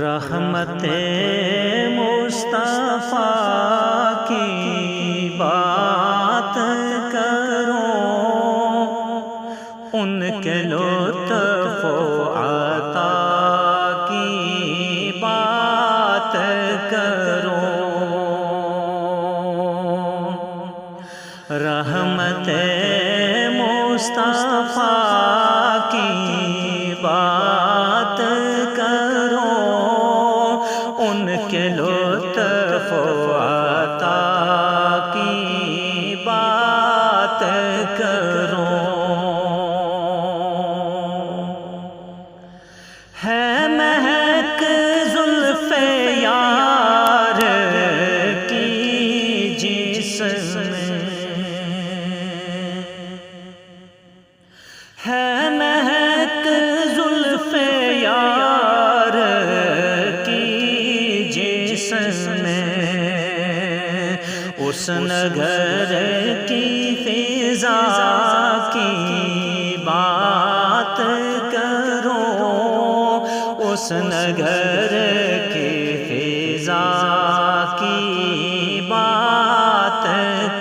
رحمت مصطفیٰ کی بات کرو، ان کے لطف و عطا کی بات کرو۔ رحمت مصطفیٰ کی بات کرو، ان کے لطف و عطا کی بات کرو۔ ہے مہک زلف یار کی جسم، ہے مہک زلف یار کی جسم، اس نگر کی فضا کی بات کرو، اس نگر کی فضا کی بات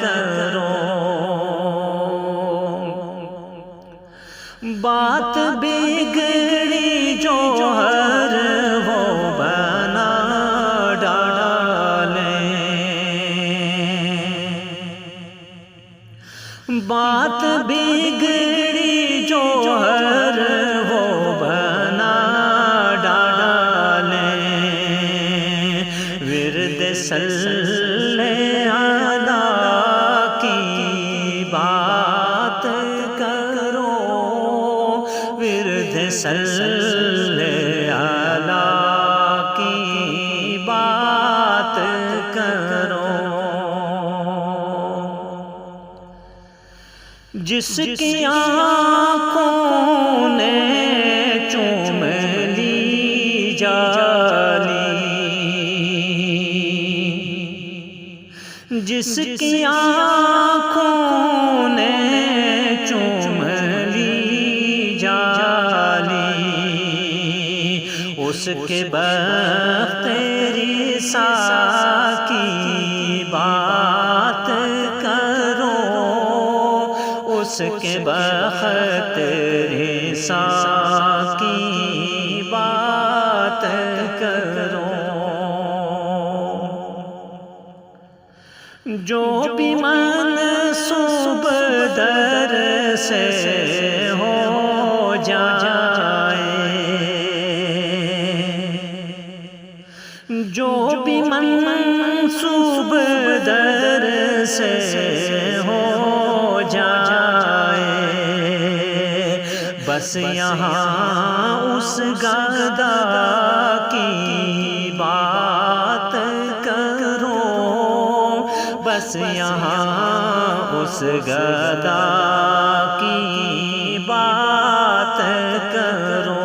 کرو۔ بات بگڑی جو ہر وہ بنا ڈالیں، بات بگڑی جو ہر وہ بنا ڈالیں، ورد صلی اللہ کی بات کرو، ورد صلی اللہ کی بات کرو۔ جس کی آنکھوں نے چوم لی جالی، جس کی آنکھوں نے چوم لی جالی، اس کے بخت رسا کی بات کرو، اس کے بخت رسا کی بات کرو۔ جو بھی منسوب در سے ہو جائے، جو بھی منسوب در سے ہو جائے، بس یہاں اس گدا کی بات کرو، بس یہاں اس گدا کی بات کرو۔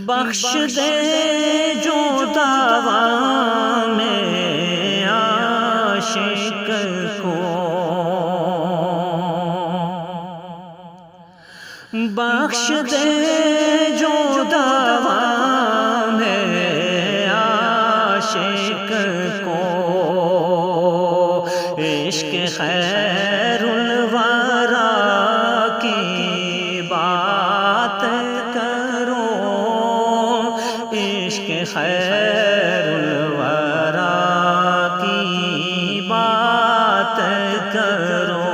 بخش دے جو دعویٰ میں عاشق کو، بخش دے جو دعویٰ میں عاشق کو، عشق خیر الورا کی بات کرو، عشق خیر الورا کی بات کرو۔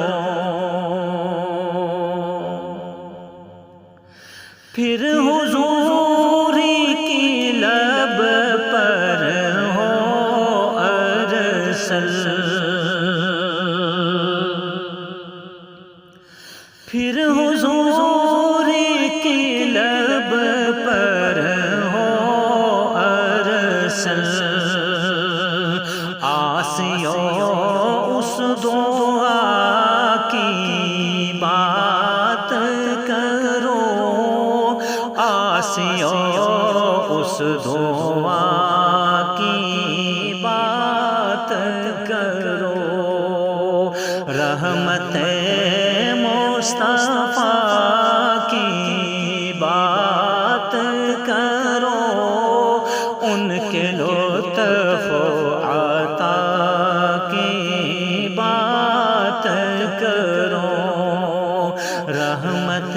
پھر حضوری کی لب پر ہو ارسل، پھر حضوری کی لب پر ہو ارسل، آسیو اس دعا کی بات کرو، آسیو اس دعا کی بات کرو، رحمت مصطفیٰ کی بات کرو، ان کے لطف و عطا کی بات کرو، رحمت